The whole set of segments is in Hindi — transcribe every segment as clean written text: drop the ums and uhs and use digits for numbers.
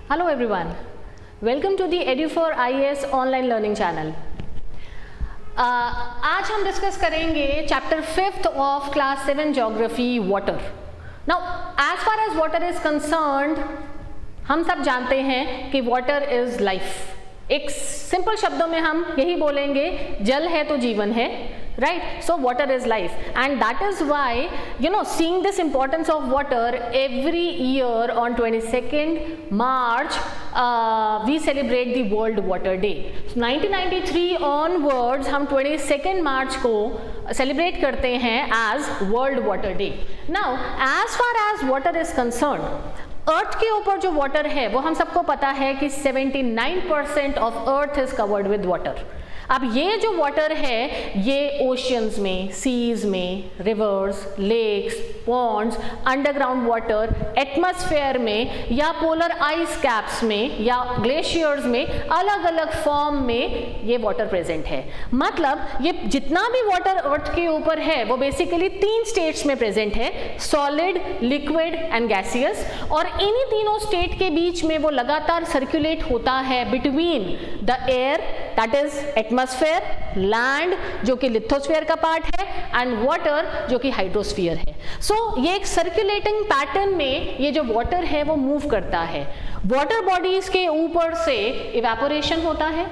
Hello everyone, welcome to the Edu4IAS online learning channel. आज हम डिस्कस करेंगे chapter 5th of class 7 geography water. Now as far as water is concerned, हम सब जानते हैं कि वाटर इज लाइफ। एक सिंपल शब्दों में हम यही बोलेंगे, जल है तो जीवन है, right? So water is life, and that is why, you know, seeing this importance of water, every year on 22nd March we celebrate the World Water Day. So 1993 onwards हम 22nd March को celebrate करते हैं as World Water Day. Now as far as water is concerned, अर्थ के ऊपर जो वाटर है वो हम सबको पता है कि 79% of earth is covered with water. अब ये जो वाटर है ये ओशियंस में, सीज में, rivers, lakes, ponds, underground water, atmosphere में या पोलर आइस कैप्स में या ग्लेशियर्स में अलग अलग फॉर्म में ये वाटर प्रेजेंट है। मतलब ये जितना भी वाटर अर्थ के ऊपर है वो बेसिकली 3 स्टेट्स में प्रेजेंट है, सॉलिड, लिक्विड एंड गैसियस। और इन्हीं तीनों स्टेट के बीच में वो लगातार सर्कुलेट होता है between the air that is atmosphere, land जो कि लिथोस्फीयर का पार्ट है, एंड वाटर जो कि हाइड्रोस्फीयर है। सो ये एक सर्कुलेटिंग पैटर्न में ये जो वाटर है वो मूव करता है। वाटर बॉडीज के ऊपर से इवेपोरेशन होता है,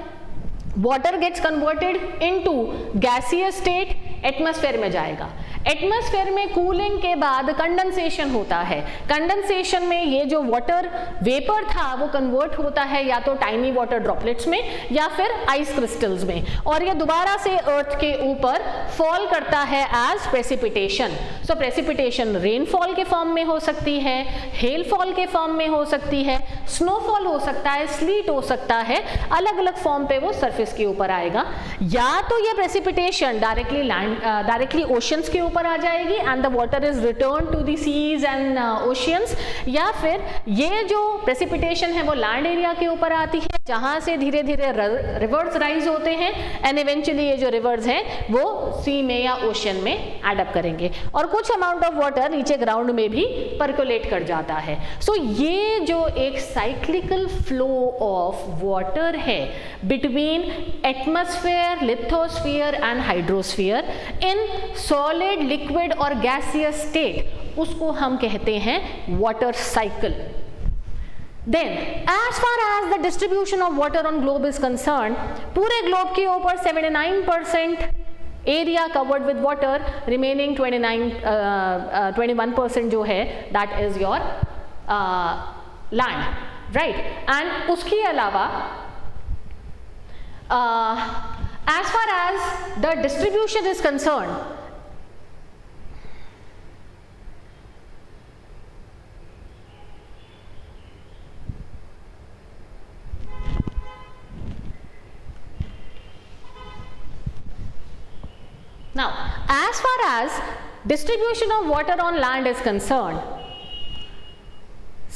water gets converted into gaseous state, atmosphere में जाएगा। एटमॉस्फेयर में कूलिंग के बाद कंडेंसेशन होता है। कंडेंसेशन में ये जो वाटर वेपर था वो कन्वर्ट होता है या तो टाइनी वाटर ड्रॉपलेट्स में या फिर आइस क्रिस्टल्स में, और ये दोबारा से अर्थ के ऊपर फॉल करता है एज प्रेसिपिटेशन। सो प्रेसिपिटेशन रेनफॉल के फॉर्म में हो सकती है, हेलफॉल के फॉर्म में हो सकती है, स्नोफॉल हो सकता है, स्लीट हो सकता है, अलग अलग फॉर्म पे वो सरफेस के ऊपर आएगा। या तो ये प्रेसिपिटेशन डायरेक्टली ओशंस के ऊपर आ जाएगी and the water is return to the seas and oceans, या फिर ये जो प्रेसिपिटेशन है वो लैंड एरिया के ऊपर आती है जहां से धीरे धीरे रिवर्स राइज होते हैं एंड इवेंचुअली ये जो रिवर्स हैं वो सी में या ओशन में एड अप करेंगे और कुछ अमाउंट ऑफ वाटर नीचे ग्राउंड में भी पर्कुलेट कर जाता है। सो ये जो एक साइक्लिकल फ्लो ऑफ वाटर है between atmosphere, lithosphere and hydrosphere in solid, liquid और गैसियस स्टेट, उसको हम कहते हैं water cycle. Then, as far as the distribution of water on globe is concerned, पूरे ग्लोब के ऊपर 79% area covered with water, remaining 21% जो है that is your land, right. And उसके अलावा as far as the distribution is concerned, now as far as distribution of water on land is concerned,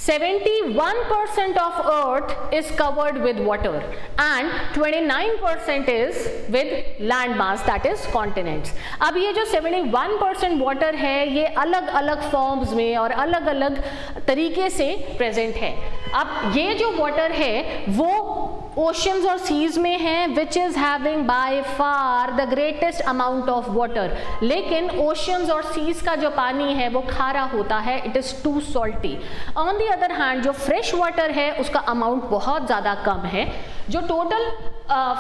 71% of earth is covered with water and 29% is with land mass that is continents. अब ये जो 71% वाटर है ये अलग अलग फॉर्म्स में और अलग अलग तरीके से प्रेजेंट है। अब ये जो वाटर है वो ओशंस और सीज में है which is having by far the greatest amount of water, लेकिन ओशंस और सीज का जो पानी है वो खारा होता है, it is too salty. On the other hand जो फ्रेश वाटर है उसका अमाउंट बहुत ज़्यादा कम है। जो टोटल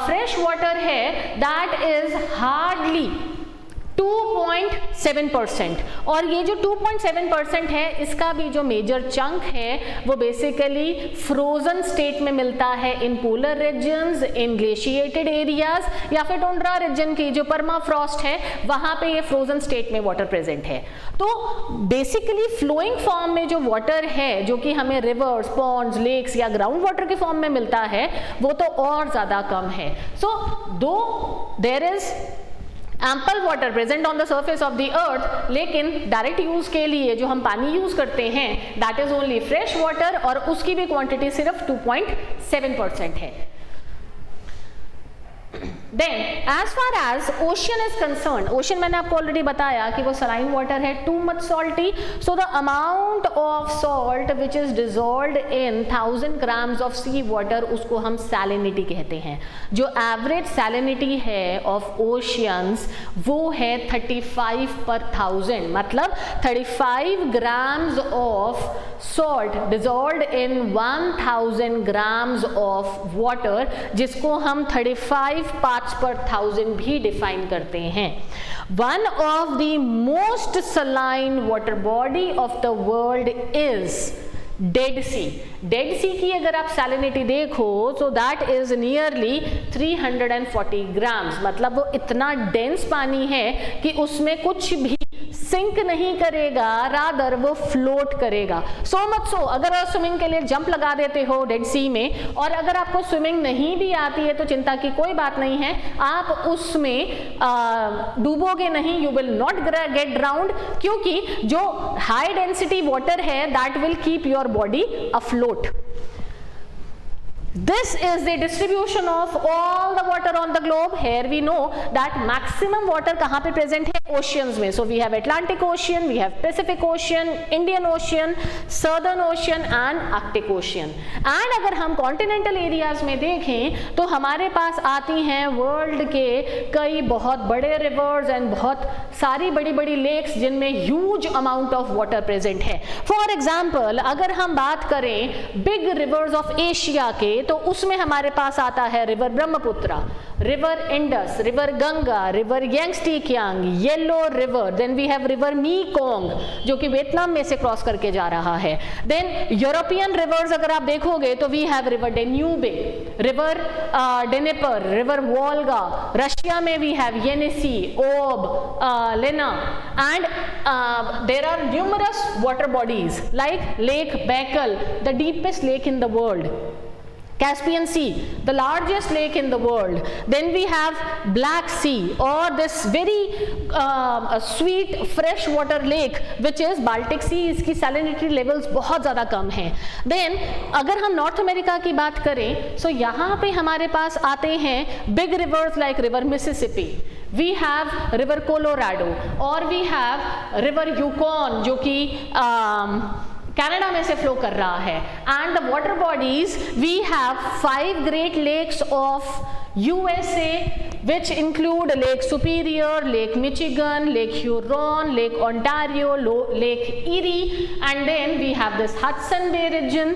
फ्रेश वाटर है दैट इज हार्डली 2.7%, और ये जो 2.7% है इसका भी जो मेजर चंक है वो बेसिकली फ्रोजन स्टेट में मिलता है in polar regions, in glaciated areas, या फिर टुंड्रा रीजन की जो परमाफ्रॉस्ट है वहां पे ये फ्रोजन स्टेट में वाटर प्रेजेंट है। तो बेसिकली फ्लोइंग फॉर्म में जो वाटर है जो कि हमें रिवर्स, पॉन्ड्स, लेक्स या ग्राउंड वाटर के फॉर्म में मिलता है वो तो और ज्यादा कम है। So though there is ample water present on the surface of the earth, लेकिन डायरेक्ट यूज के लिए जो हम पानी यूज करते हैं that is only fresh water, और उसकी भी क्वांटिटी सिर्फ 2.7% है। Then as far as ocean is concern, ocean मैंने आपको ऑलरेडी बताया कि वो सलाइन वाटर है, too much salty, so the amount of salt which is dissolved in 1000 grams of sea water, उसको हम सैलिनिटी कहते हैं। जो एवरेज सैलिनिटी है ऑफ ओशियंस वो है 35 पर 1000, मतलब 35 grams of salt dissolved in 1000 grams of water, जिसको हम 35 पार्ट्स पर 1000 भी डिफाइन करते हैं। One of the most saline water body of the world is Dead Sea. Dead Sea की अगर आप सैलिनिटी देखो तो दैट इज नियरली 340 ग्राम्स, मतलब वो इतना डेंस पानी है कि उसमें कुछ भी सिंक नहीं करेगा, रादर वो फ्लोट करेगा। सो मच सो अगर आप स्विमिंग के लिए जंप लगा देते हो डेड सी में, और अगर आपको स्विमिंग नहीं भी आती है तो चिंता की कोई बात नहीं है, आप उसमें डूबोगे नहीं, you will not gate drowned, क्योंकि जो हाई डेंसिटी वाटर है that will keep your body afloat. This is the distribution of all the water on the globe. Here we know that maximum water कहाँ पे present है? Oceans में. So we have Atlantic Ocean, we have Pacific Ocean, Indian Ocean, Southern Ocean and Arctic Ocean. And अगर हम continental areas में देखें तो हमारे पास आती हैं world के कई बहुत बड़े rivers and बहुत सारी बड़ी बड़ी lakes जिनमें huge amount of water present है। For example, अगर हम बात करें big rivers of Asia के, तो उसमें हमारे पास आता है river Brahmaputra, river Indus, river Ganga, river Yangtze Kiang, yellow river, then we have river Mekong जो कि वियतनाम में से क्रॉस करके जा रहा है। देन यूरोपियन रिवर्स अगर आप देखोगे तो we have river Danube, river Dnieper, river Volga, Russia में we have Yenisei, Ob, Lena, and there are numerous water bodies like Lake Baikal, the deepest lake in the world, Caspian Sea, the largest lake in the world. Then we have Black Sea, or this very sweet fresh water lake which is Baltic Sea. इसकी salinity levels बहुत ज़्यादा कम हैं। Then अगर हम नॉर्थ अमेरिका की बात करें तो यहाँ पे हमारे पास आते हैं big rivers like river Mississippi, we have river Colorado, और we have river Yukon जो कि कनाडा में से फ्लो कर रहा है। And the water bodies we have 5 great lakes of USA which include Lake Superior, Lake Michigan, Lake Huron, Lake Ontario, Lake Erie, and then we have this Hudson Bay region.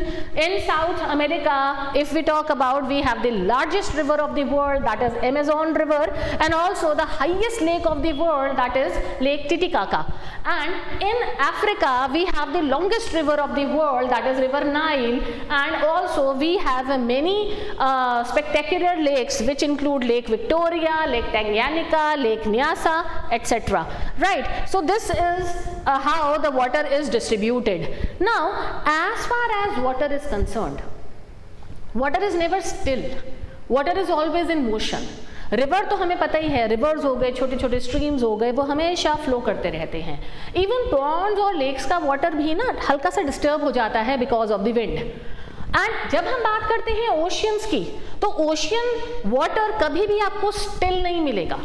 In South America, if we talk about, we have the largest river of the world, that is Amazon River, and also the highest lake of the world, that is Lake Titicaca. And in Africa, we have the longest river of the world, that is River Nile, and also we have many spectacular lakes which include Lake Victoria, Lake Tanganyika, Lake Nyasa, etc. Right? So this is how the water is distributed. Now, as far as water is concerned, water is never still. Water is always in motion. River तो हमें पता ही है, रिवर्स हो गए, छोटे छोटे स्ट्रीम्स हो गए, वो हमेशा फ्लो करते रहते हैं। इवन पॉन्ड्स और लेक्स का वाटर भी ना हल्का सा डिस्टर्ब हो जाता है because of the wind. And जब हम बात करते हैं ओशियंस की, तो ओशियन वाटर कभी भी आपको स्टिल नहीं मिलेगा।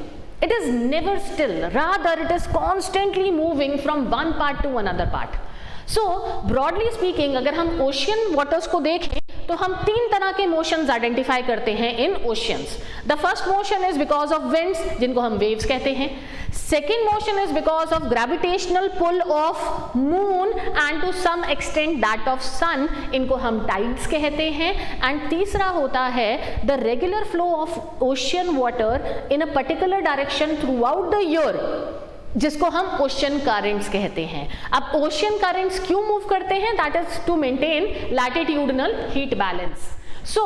It is never still, rather it is constantly moving from one part two another part. So broadly speaking अगर हम ओशियन वाटर्स को देखें तो हम 3 तरह के मोशंस आइडेंटिफाई करते हैं in oceans. The first motion is because of winds, जिनको हम वेव्स कहते हैं। Second motion is because of gravitational pull of moon and to some extent that of sun, इनको हम टाइड्स कहते हैं। एंड तीसरा होता है the regular flow of ocean water in a particular direction throughout the year, जिसको हम ओशियन करेंट्स कहते हैं। अब ओशियन करेंट्स क्यों मूव करते हैं? That is to maintain latitudinal heat balance. So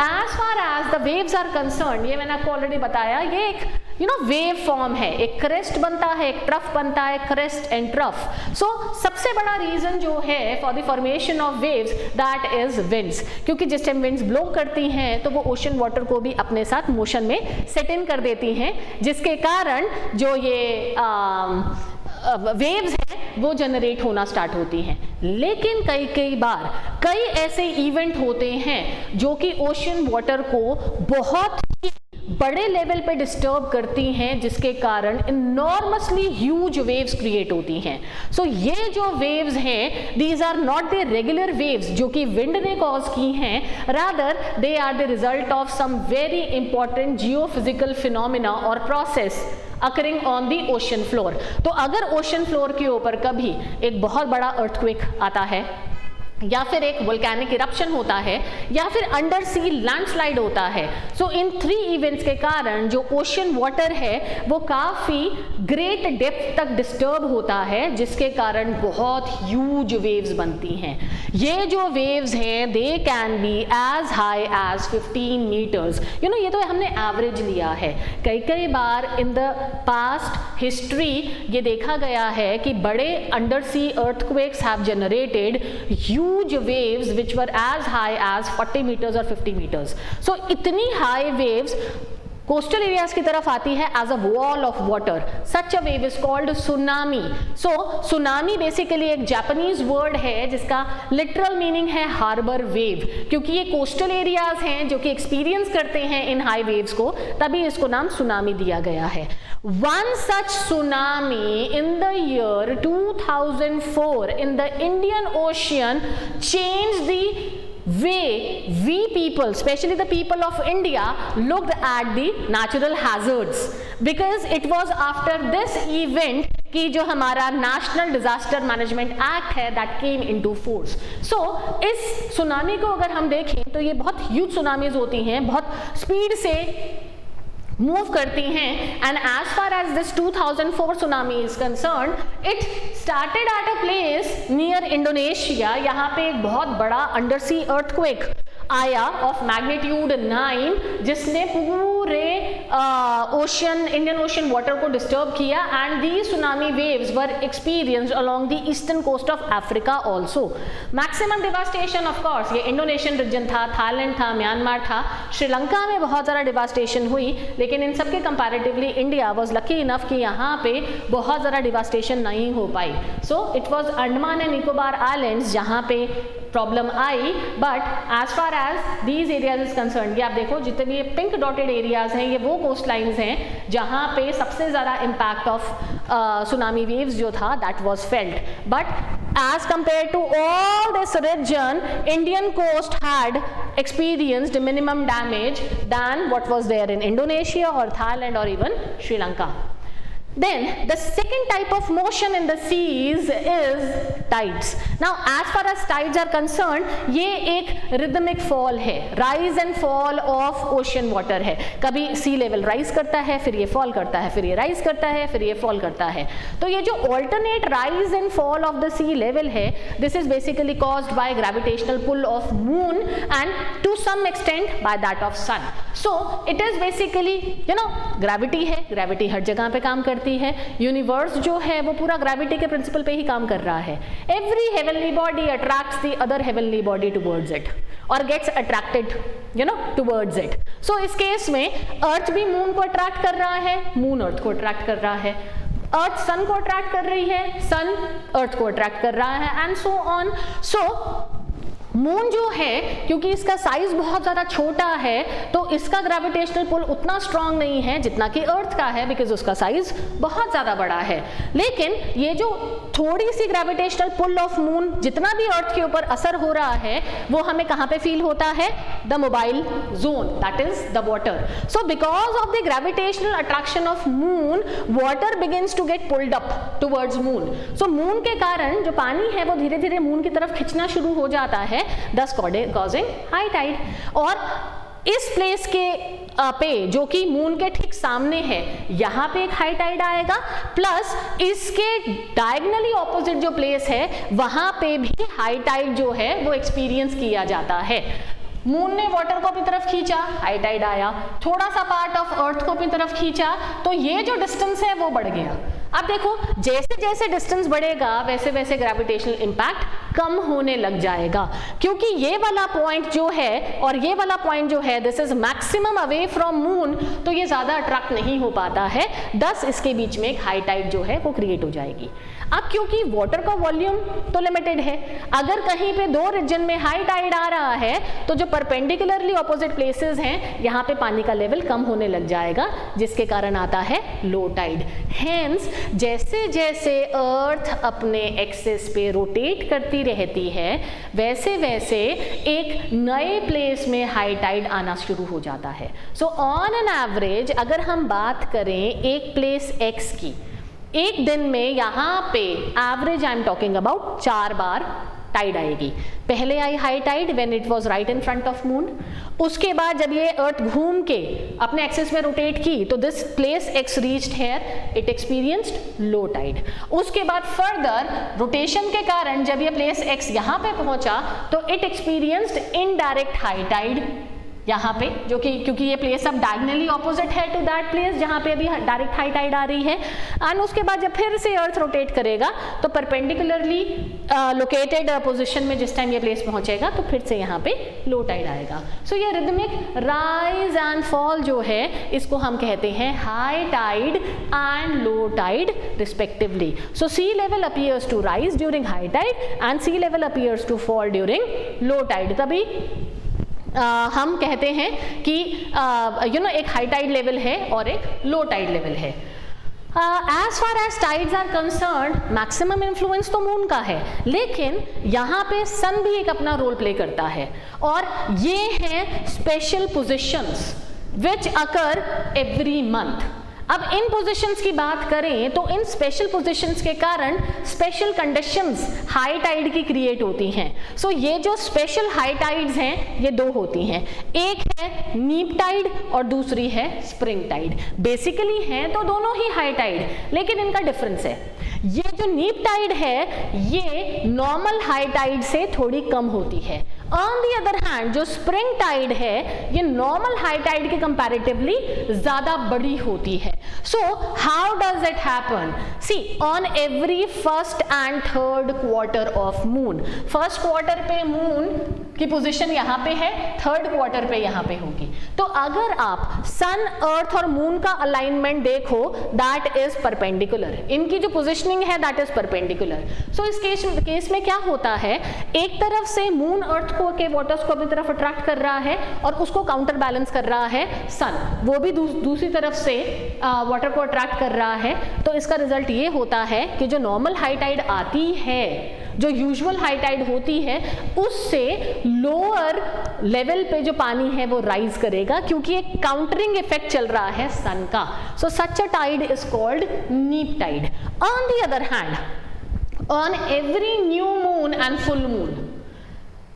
as far as the waves are concern, ये मैंने आपको ऑलरेडी बताया, ये एक वेव फॉर्म है, एक क्रेस्ट बनता है, एक ट्रफ बनता है, क्रेस्ट एंड ट्रफ। सो सबसे बड़ा रीजन जो है for the formation of waves that is winds, क्योंकि जिस टाइम विंड्स ब्लो करती हैं तो वो ओशन वाटर को भी अपने साथ मोशन में सेट इन कर देती हैं, जिसके कारण जो ये वेव्स हैं वो जनरेट होना स्टार्ट होती हैं। लेकिन कई बार कई ऐसे इवेंट होते हैं जो कि ओशन वाटर को बहुत बड़े लेवल पे डिस्टर्ब करती हैं, जिसके कारण इनॉर्मसली ह्यूज वेव्स क्रिएट होती हैं। सो ये जो वेव्स हैं, these are not the regular waves जो कि विंड ने कॉज की हैं, rather they are the result of some very important geophysical phenomena और process occurring on the ocean floor. तो अगर ओशन फ्लोर के ऊपर कभी एक बहुत बड़ा अर्थक्वेक आता है, या फिर एक वोल्केनिक इरप्शन होता है, या फिर अंडर सी लैंडस्लाइड होता है, सो इन 3 इवेंट्स के कारण जो ओशन वाटर है वो काफ़ी ग्रेट डेप्थ तक डिस्टर्ब होता है, जिसके कारण बहुत ह्यूज वेव्स बनती हैं। ये जो वेव्स हैं they can be as high as 15 metres. ये तो हमने एवरेज लिया है। कई बार इन द पास्ट हिस्ट्री ये देखा गया है कि बड़े under sea earthquakes have generated huge waves which were as high as 40 meters or 50 meters. So इतनी high waves कोस्टल एरियाज की तरफ आती है as a wall of water. Such a wave is called tsunami. So tsunami basically एक जापानीज वर्ड है जिसका लिटरल मीनिंग है हार्बर वेव, क्योंकि ये कोस्टल एरियाज हैं जो कि एक्सपीरियंस करते हैं इन हाई वेव्स को, तभी इसको नाम सुनामी दिया गया है। One such tsunami in the year 2004 in the Indian Ocean changed the way we people, especially the people of India, looked at the natural hazards, because it was after this event कि जो हमारा नेशनल डिजास्टर मैनेजमेंट एक्ट है दैट केम इनटू फोर्स। सो इस सुनामी को अगर हम देखें तो ये बहुत ह्यूज सुनामीज होती हैं, बहुत स्पीड से मूव करती हैं, and as far as this 2004 tsunami is concern, it started at a place near Indonesia. यहाँ पे एक बहुत बड़ा अंडर सी अर्थक्वेक आया ऑफ मैग्नीट्यूड 9, जिसने पूरे इंडियन ओशन वाटर को डिस्टर्ब किया, and the tsunami waves were experienced along the eastern coast of Africa also. Maximum devastation of course ये इंडोनेशियन रीजन था, थाईलैंड था, म्यांमार था, श्रीलंका में बहुत ज़्यादा डिवास्टेशन हुई, लेकिन इन सब के comparatively India was lucky enough कि यहाँ पे बहुत ज़्यादा डिवास्टेशन नहीं हो पाई। So it was Andaman and Nicobar islands जहाँ पे प्रॉब्लम आई, but as far as these areas is concern, ये आप देखो जितने ये पिंक डॉटेड एरियाज हैं ये वो कोस्ट लाइन्स हैं जहाँ पे सबसे ज़्यादा इम्पैक्ट ऑफ सुनामी वेव्स जो था that was felt. But as compared to all this region, Indian coast had experienced minimum damage than what was there in Indonesia or Thailand or even Sri Lanka. Then the second type of motion in the seas is tides. Now as far as tides are concerned, ये एक rhythmic fall है, rise and fall of ocean water है। कभी sea level rise करता है, फिर ये fall करता है, फिर ये rise करता है, फिर ये fall करता है। तो ये जो alternate rise and fall of the sea level है, this is basically caused by gravitational pull of moon and to some extent by that of sun. So it is basically gravity है, gravity हर जगह पे काम करती है, यूनिवर्स जो है वो पूरा ग्रेविटी के प्रिंसिपल पे ही काम कर रहा है। Every heavenly body attracts the other heavenly body towards it और गेट्स अट्रैक्टेड टुवर्ड्स इट। सो इस केस में अर्थ भी मून को अट्रैक्ट कर रहा है, मून अर्थ को अट्रैक्ट कर रहा है, अर्थ सन को अट्रैक्ट कर रही है, सन अर्थ को अट्रैक्ट कर रहा है, and so on. So moon जो है क्योंकि इसका साइज बहुत ज़्यादा छोटा है तो इसका ग्रेविटेशनल पुल उतना स्ट्रांग नहीं है जितना कि अर्थ का है, बिकॉज उसका साइज बहुत ज़्यादा बड़ा है। लेकिन ये जो थोड़ी सी ग्रेविटेशनल पुल ऑफ मून जितना भी अर्थ के ऊपर असर हो रहा है वो हमें कहाँ पे फील होता है? The mobile zone, that is the water. So because of the gravitational attraction of moon, water begins to get pulled up towards moon. So moon के कारण जो पानी है वो धीरे धीरे मून की तरफ खींचना शुरू हो जाता है, thus causing high tide। और इस प्लेस के पे जो कि मून के ठीक सामने है यहाँ पे एक हाई टाइड आएगा, प्लस इसके डायगनली ऑपोजिट जो प्लेस है वहां पे भी हाई टाइड जो है वो एक्सपीरियंस किया जाता है। मून ने वाटर को अपनी तरफ खींचा, हाई टाइड आया, थोड़ा सा पार्ट ऑफ अर्थ को अपनी तरफ खींचा, तो ये जो डिस्टेंस है वो बढ़ गया। अब देखो जैसे जैसे डिस्टेंस बढ़ेगा वैसे वैसे ग्रेविटेशनल इंपैक्ट कम होने लग जाएगा, क्योंकि ये वाला पॉइंट जो है और ये वाला पॉइंट जो है this is maximum away from moon, तो ये ज्यादा अट्रैक्ट नहीं हो पाता है, दस इसके बीच में एक हाई टाइड जो है वो क्रिएट हो जाएगी। अब क्योंकि वाटर का वॉल्यूम तो लिमिटेड है, अगर कहीं पे दो रीजन में हाई टाइड आ रहा है तो जो परपेंडिकुलरली ऑपोजिट प्लेसेस हैं यहाँ पे पानी का लेवल कम होने लग जाएगा, जिसके कारण आता है लो टाइड। हेंस जैसे जैसे अर्थ अपने एक्सिस पे रोटेट करती रहती है वैसे वैसे एक नए प्लेस में हाई टाइड आना शुरू हो जाता है। सो ऑन एन एवरेज अगर हम बात करें एक प्लेस एक्स की, एक दिन में यहाँ पे average I am talking about 4 बार टाइड आएगी। पहले आई high tide when it was right in front of moon, उसके बाद जब ये अर्थ घूम के अपने एक्सिस में रोटेट की तो this place X reached here, it experienced low tide. उसके बाद फर्दर रोटेशन के कारण जब ये प्लेस एक्स यहाँ पे पहुंचा तो it experienced indirect high tide यहाँ पे, जो कि क्योंकि ये प्लेस अब डायगोनली ऑपोजिट है टू दैट प्लेस जहाँ पे अभी डायरेक्ट हाई टाइड आ रही है। एंड उसके बाद जब फिर से अर्थ रोटेट करेगा तो परपेंडिकुलरली लोकेटेड पोजीशन में जिस टाइम ये प्लेस पहुंचेगा तो फिर से यहाँ पे लो टाइड आएगा। सो ये रिदमिक राइज एंड फॉल जो है इसको हम कहते हैं high tide and low tide respectively. So sea level appears to rise during high tide and sea level appears to fall during low tide. तभी हम कहते हैं कि एक हाई टाइड लेवल है और एक लो टाइड लेवल है। As far as tides are concerned maximum influence तो मून का है, लेकिन यहाँ पे सन भी एक अपना रोल प्ले करता है और ये हैं स्पेशल पोजिशंस विच अकर एवरी मंथ। अब इन पोजीशंस की बात करें तो इन स्पेशल पोजीशंस के कारण स्पेशल कंडीशंस हाई टाइड की क्रिएट होती हैं। सो ये जो स्पेशल हाई टाइड्स हैं ये दो होती हैं, एक है नीप टाइड और दूसरी है स्प्रिंग टाइड। बेसिकली हैं तो दोनों ही हाई टाइड, लेकिन इनका डिफरेंस है। ये जो नीप टाइड है ये नॉर्मल हाई टाइड से थोड़ी कम होती है। ऑन दी अदर हैंड जो स्प्रिंग टाइड है ये नॉर्मल हाई टाइड के कंपैरेटिवली ज्यादा बड़ी होती है। So how does it happen? See on every first and third quarter of moon, first quarter पे मून की पोजीशन यहाँ पे है, थर्ड क्वार्टर पे यहाँ पे होगी। तो अगर आप सन अर्थ और मून का अलाइनमेंट देखो दैट इज परपेंडिकुलर, इनकी जो पोजीशनिंग है दैट इज परपेंडिकुलर। सो इस केस में क्या होता है, एक तरफ से मून अर्थ को के वाटर्स को अपनी तरफ अट्रैक्ट कर रहा है और उसको काउंटर बैलेंस कर रहा है सन, वो भी दूसरी तरफ से वाटर को अट्रैक्ट कर रहा है। तो इसका रिजल्ट ये होता है कि जो नॉर्मल हाई टाइड आती है, जो यूजुअल हाई टाइड होती है, उससे लोअर लेवल पे जो पानी है वो राइज करेगा, क्योंकि एक काउंटरिंग इफेक्ट चल रहा है सन का। So such a tide is called neap tide. On the other hand on every new moon and full moon,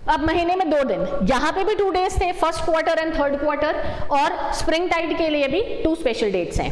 अब महीने में 2 दिन, यहाँ पे भी 2 डेज थे, first quarter and third quarter, और स्प्रिंग टाइड के लिए भी 2 स्पेशल डेट्स हैं,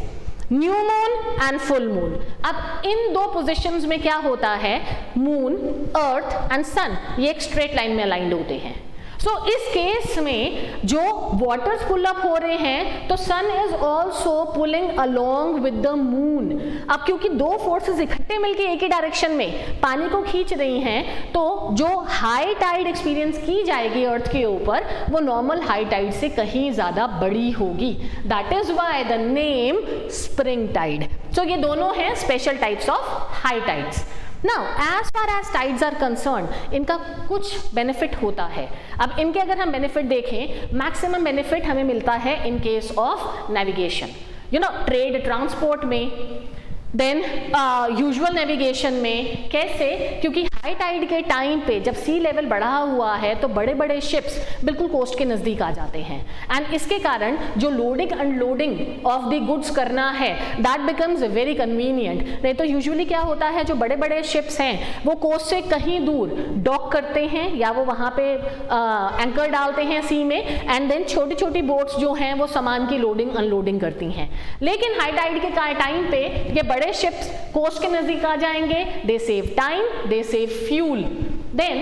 new moon and full moon. अब इन 2 पोजीशंस में क्या होता है, मून, अर्थ एंड सन ये एक स्ट्रेट लाइन में अलाइंड होते हैं। सो इस केस में जो वाटर्स पुल अप हो रहे हैं तो sun is also pulling along with the moon. अब क्योंकि 2 फोर्सेस इकट्ठे मिलकर एक ही डायरेक्शन में पानी को खींच रही हैं, तो जो हाई टाइड एक्सपीरियंस की जाएगी अर्थ के ऊपर वो नॉर्मल हाई टाइड से कहीं ज्यादा बड़ी होगी। That is why the name spring tide. So ये दोनों हैं special types of high tides. Now, as far as tides are concerned, इनका कुछ बेनिफिट होता है। अब इनके अगर हम बेनिफिट देखें, मैक्सिमम बेनिफिट हमें मिलता है in case of navigation, trade transport में, देन यूजुअल नेविगेशन में। कैसे? क्योंकि हाई टाइड के टाइम पे जब सी लेवल बढ़ा हुआ है तो बड़े बड़े शिप्स बिल्कुल कोस्ट के नज़दीक आ जाते हैं, एंड इसके कारण जो loading unloading of the goods करना है दैट बिकम्स वेरी कन्वीनियंट। नहीं तो यूजुअली क्या होता है, जो बड़े बड़े शिप्स हैं वो कोस्ट से कहीं दूर डॉक करते हैं या वो वहाँ पे एंकर डालते हैं सी में, एंड देन छोटी छोटी बोट्स जो हैं वो सामान की लोडिंग अनलोडिंग करती हैं। लेकिन हाई टाइड के टाइम पे ये बड़े शिप्स कोस्ट के नज़दीक आ जाएंगे, they save time, they save fuel. Then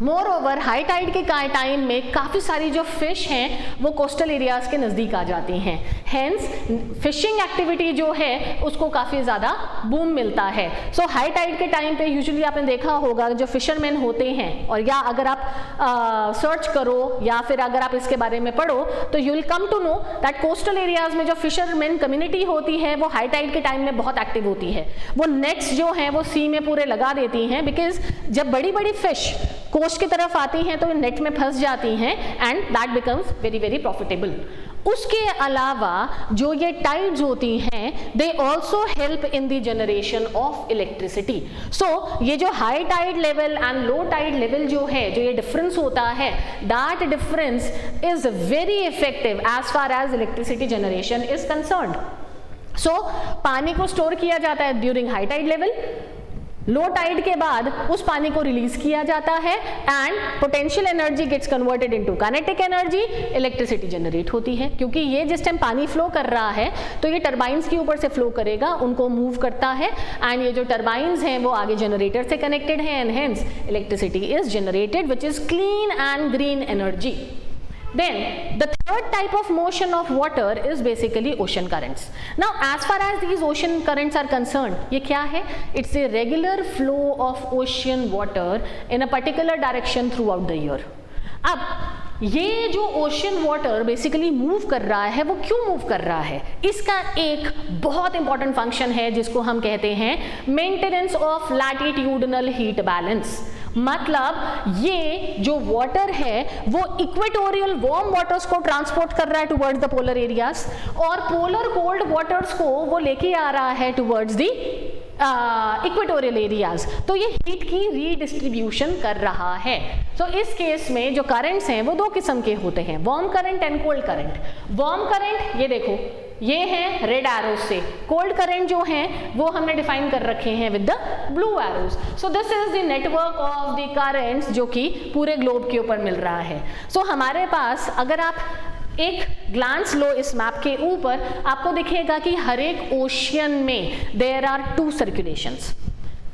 moreover high tide के टाइम में काफ़ी सारी जो फिश हैं वो कोस्टल एरियाज के नज़दीक आ जाती हैं, हेंस फिशिंग एक्टिविटी जो है उसको काफ़ी ज़्यादा बूम मिलता है। सो हाई टाइड के टाइम पे यूजुअली आपने देखा होगा जो फिशरमैन होते हैं, और या अगर आप सर्च करो या फिर अगर आप इसके बारे में पढ़ो तो you will come to know that coastal areas में जो फिशरमैन कम्युनिटी होती है वो हाई टाइड के टाइम में बहुत एक्टिव होती है। वो नेट्स जो हैं वो सी में पूरे लगा देती हैं, बिकॉज जब बड़ी बड़ी फिश कोस्ट की तरफ आती हैं तो नेट में फंस जाती हैं and that becomes very very profitable. उसके अलावा जो ये टाइड्स होती हैं they also help in the generation of electricity. So ये जो high tide level and low tide level जो है, जो ये डिफरेंस होता है, that difference is very effective as far as electricity generation is concerned. So पानी को स्टोर किया जाता है during high tide level, low tide के बाद उस पानी को रिलीज किया जाता है and potential energy gets converted into kinetic energy, electricity generate होती है। क्योंकि ये जिस टाइम पानी फ्लो कर रहा है तो ये टरबाइंस के ऊपर से फ्लो करेगा, उनको मूव करता है एंड ये जो टरबाइंस हैं वो आगे जनरेटर से कनेक्टेड हैं and hence electricity is generated which is clean and green energy. Then the third type of motion of water is basically ocean currents. Now as far as these ocean currents are concerned, ये क्या है? It's a regular flow of ocean water in a particular direction throughout the year. अब ये जो ओशन वाटर बेसिकली मूव कर रहा है वो क्यों मूव कर रहा है? इसका एक बहुत इंपॉर्टेंट फंक्शन है जिसको हम कहते हैं maintenance of latitudinal heat balance. मतलब ये जो वाटर है वो इक्वेटोरियल वार्म वाटर्स को ट्रांसपोर्ट कर रहा है टुवर्ड्स द पोलर एरियाज और पोलर कोल्ड वाटर्स को वो लेके आ रहा है टुवर्ड्स द इक्वेटोरियल एरियाज। तो ये हीट की रीडिस्ट्रीब्यूशन कर रहा है। तो इस केस में जो करंट्स हैं वो दो किस्म के होते हैं, warm current and cold current. Warm current ये देखो ये है रेड एरोज से, कोल्ड करंट जो हैं वो हमने डिफाइन कर रखे हैं with the blue arrows. So this is the network of the currents जो कि पूरे ग्लोब के ऊपर मिल रहा है। सो हमारे पास अगर आप एक ग्लांस लो इस मैप के ऊपर, आपको दिखेगा कि हर एक ओशियन में देयर आर टू सर्कुलेशंस।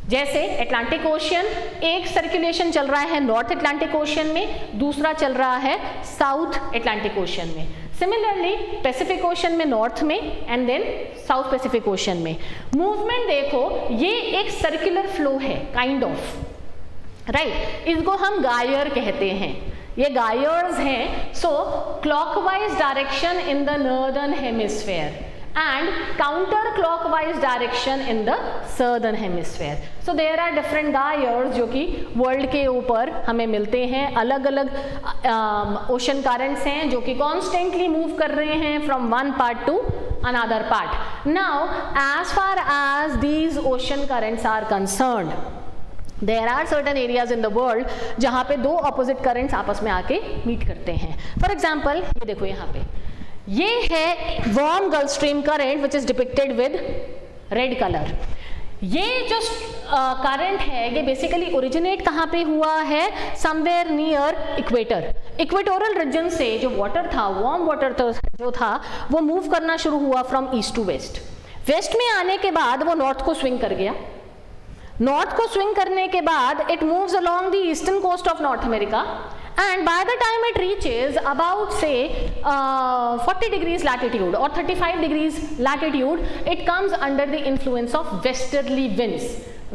जैसे अटलांटिक ओशियन एक सर्कुलेशन चल रहा है नॉर्थ अटलांटिक ओशियन में, दूसरा चल रहा है साउथ अटलांटिक ओशियन में। सिमिलरली पैसिफिक ओशन में नॉर्थ में and then south Pacific ocean में। मूवमेंट देखो ये एक सर्कुलर फ्लो है काइंड ऑफ, राइट। इसको हम गायर कहते हैं, ये गायर्स हैं। So clockwise direction in the northern hemisphere and counter-clockwise direction in the southern hemisphere. So there are different gyres जो कि वर्ल्ड के ऊपर हमें मिलते हैं। अलग अलग ओशन करंट्स हैं जो कि कॉन्स्टेंटली मूव कर रहे हैं from one part two another part. Now as far as these ocean currents are concerned, there are certain areas in the world जहाँ पे दो opposite currents आपस में आके मीट करते हैं। For example ये देखो यहाँ पे ये है warm gulf stream current which is depicted with red colour. ये जो करंट है ये बेसिकली ओरिजिनेट कहाँ पे हुआ है? Somewhere near equator. Equatorial region से जो वाटर था, वार्म वाटर जो था वो मूव करना शुरू हुआ from east to west. West में आने के बाद वो नॉर्थ को स्विंग कर गया। नॉर्थ को स्विंग करने के बाद it moves along the eastern coast of North America and by the time it reaches about say 40 degrees latitude or 35 degrees latitude, it comes under the influence of westerly winds.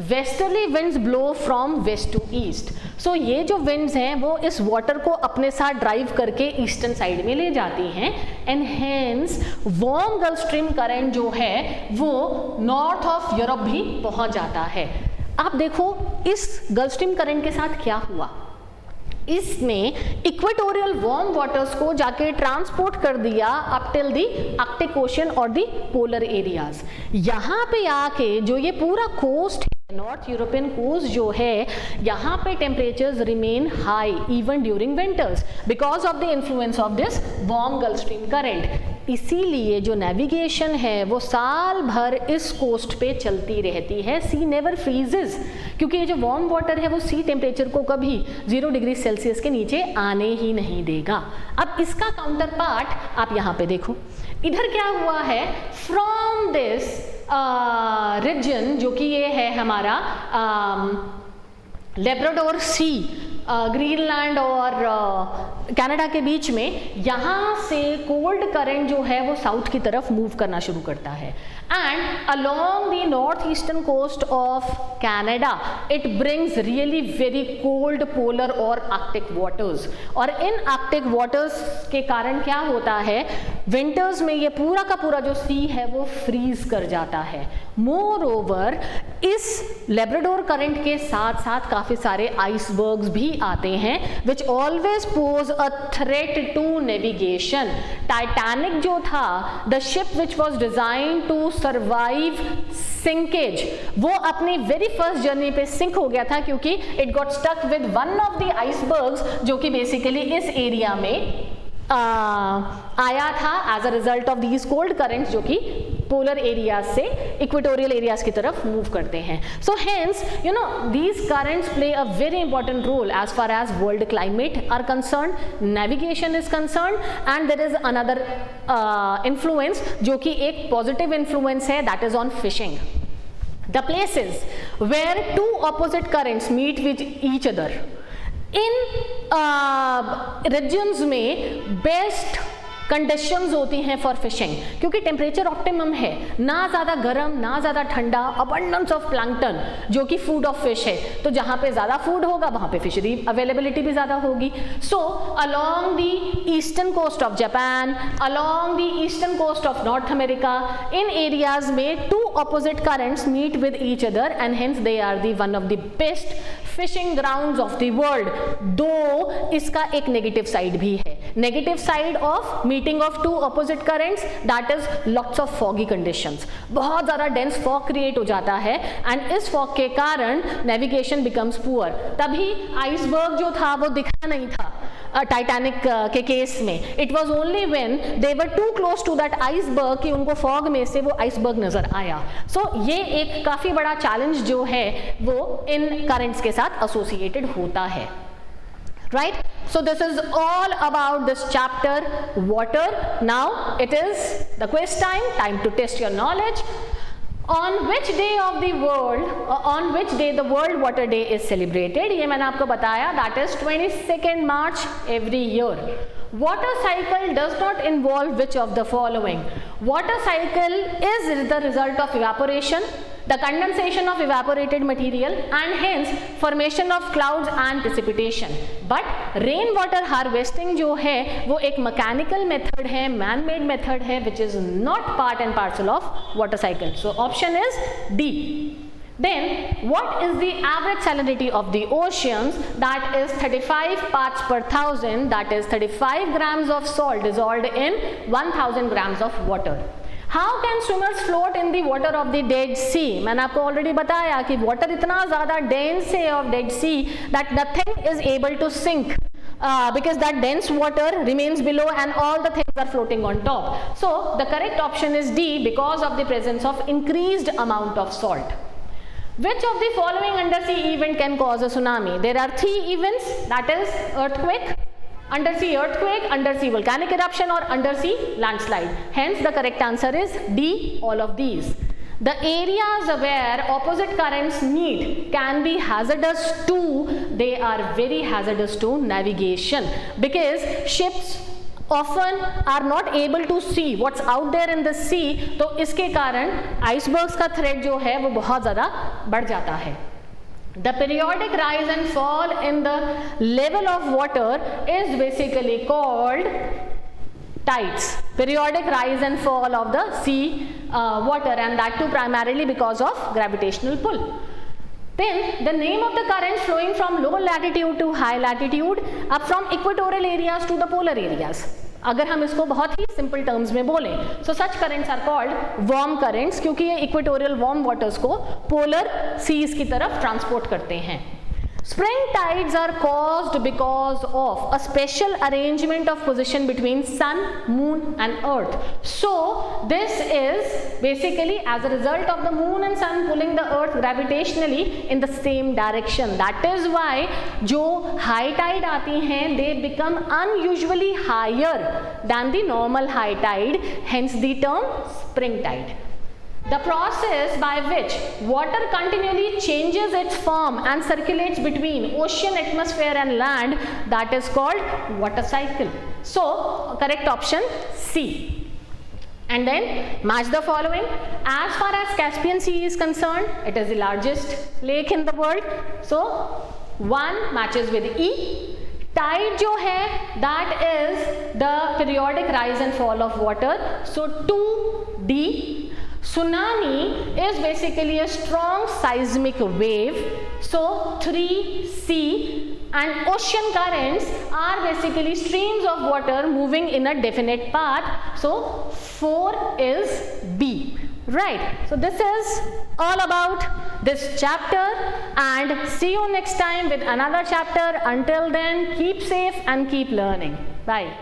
Westerly winds blow from west to east. So ये जो winds हैं वो इस water को अपने साथ drive करके ईस्टर्न साइड में ले जाती हैं and hence warm Gulf Stream current जो है वो नॉर्थ ऑफ यूरोप भी पहुंच जाता है। आप देखो इस गल्फ स्ट्रीम करंट के साथ क्या हुआ, इसमें इक्वेटोरियल वार्म वाटर्स को जाके ट्रांसपोर्ट कर दिया up till the Arctic ocean और दी पोलर एरियाज। यहाँ पे आके जो ये पूरा कोस्ट है, नॉर्थ यूरोपियन कोस्ट जो है, यहाँ पे temperatures remain high even during winters because of the influence of this warm gulf stream current. इसीलिए जो नेविगेशन है वो साल भर इस कोस्ट पे चलती रहती है। सी नेवर फ्रीजेस, क्योंकि ये जो वार्म वाटर है वो सी टेम्परेचर को कभी 0 डिग्री सेल्सियस के नीचे आने ही नहीं देगा। अब इसका काउंटर पार्ट आप यहाँ पे देखो, इधर क्या हुआ है, फ्रॉम दिस रीजन जो कि ये है हमारा लेब्राडोर सी ग्रीनलैंड और कनाडा के बीच में, यहाँ से कोल्ड करंट जो है वो साउथ की तरफ मूव करना शुरू करता है and along the north eastern coast of Canada it brings really very cold polar और आर्कटिक वाटर्स। और इन आर्कटिक वाटर्स के कारण क्या होता है, विंटर्स में ये पूरा का पूरा जो सी है वो फ्रीज कर जाता है। मोर ओवर इस लेब्राडोर करंट के साथ साथ काफ़ी सारे आइसबर्ग्स भी आते हैं which always pose a threat to navigation. Titanic जो था, the ship which was design to survive sinkage, वो अपनी वेरी फर्स्ट जर्नी पे सिंक हो गया था क्योंकि it got stuck with one of the icebergs जो कि बेसिकली इस एरिया में आया था as a result of these cold currents जो कि पोलर एरियाज से इक्वेटोरियल एरियाज की तरफ मूव करते हैं। So hence you know these currents play a very important role as far as world climate are concern, navigation is concern and there is another influence जो कि एक पॉजिटिव इन्फ्लुएंस है, that is on fishing. The places where two opposite currents meet with each other in regions में best कंडीशंस होती हैं फॉर फिशिंग क्योंकि टेम्परेचर ऑप्टिमम है, ना ज़्यादा गर्म ना ज़्यादा ठंडा, अबंडेंस ऑफ प्लैंक्टन जो कि फूड ऑफ फिश है, तो जहाँ पे ज़्यादा फूड होगा वहाँ पे फिशरी अवेलेबिलिटी भी ज़्यादा होगी। So along the eastern coast of Japan, along the eastern coast of North America, in areas में two opposite currents meet with each other and hence they are the one of the best fishing grounds of the world. Though इसका एक नेगेटिव साइड भी है, negative side of meeting of two opposite currents that is lots of foggy conditions, बहुत ज़्यादा डेंस फॉग क्रिएट हो जाता है एंड इस फॉग के कारण नेविगेशन बिकम्स पुअर। तभी आइसबर्ग जो था वो दिखा नहीं था टाइटैनिक के केस में, it was only when they were too close to that iceberg कि उनको फॉग में से वो आइसबर्ग नजर आया। सो ये एक काफ़ी बड़ा चैलेंज जो है वो इन करंट्स के साथ एसोसिएटेड होता है, right? So this is all about this chapter water. Now it is the quiz time to test your knowledge. On which day of the world, on which day the World Water Day is celebrated? ये मैंने आपको बताया, that is 22nd March every year. Water cycle does not involve which of the following? Water cycle is the result of evaporation, the condensation of evaporated material and hence formation of clouds and precipitation. But rain water harvesting जो है वो एक mechanical method है, man-made method है which is not part and parcel of water cycle. So option is D. Then what is the average salinity of the oceans? That is 35 parts per thousand, that is 35 grams of salt dissolved in 1000 grams of water. How can swimmers float in the water of the Dead Sea? मैंने आपको ऑलरेडी बताया कि वाटर इतना ज़्यादा डेंस है of Dead Sea that nothing is able to sink because that dense water remains below and all the things are floating on top. So the correct option is D because of the presence of increased amount of salt. Which of the following undersea event can cause a tsunami? There are 3 events, that is earthquake, undersea earthquake, undersea volcanic eruption or undersea landslide. Hence the correct answer is D, all of these. The areas where opposite currents meet can be hazardous to, they are very hazardous to navigation because ships often are not able to see what's out there in the sea, तो इसके कारण आइसबर्ग्स का थ्रेट जो है वो बहुत ज़्यादा बढ़ जाता है। The periodic rise and fall in the level of water is basically called tides. Periodic rise and fall of the sea water and that too primarily because of gravitational pull. Then the name of the current flowing from low latitude to high latitude up from equatorial areas to the polar areas. अगर हम इसको बहुत ही सिंपल टर्म्स में बोलें, so such currents are called warm currents क्योंकि ये इक्वेटोरियल वार्म वाटर्स को पोलर सीज की तरफ ट्रांसपोर्ट करते हैं। Spring tides are caused because of a special arrangement of position between sun, moon and earth. So this is basically as a result of the moon and sun pulling the earth gravitationally in the same direction. That is why जो high tide आती हैं they become unusually higher than the normal high tide, hence the term spring tide. The process by which water continually changes its form and circulates between ocean, atmosphere and land, that is called water cycle. So, correct option C. And then match the following. As far as Caspian Sea is concerned, it is the largest lake in the world. So, 1 matches with E. Tide जो है, that is the periodic rise and fall of water. So, 2D. Tsunami is basically a strong seismic wave. So 3C, and ocean currents are basically streams of water moving in a definite path. So 4 is B. Right. So this is all about this chapter, and see you next time with another chapter. Until then, keep safe and keep learning. Bye.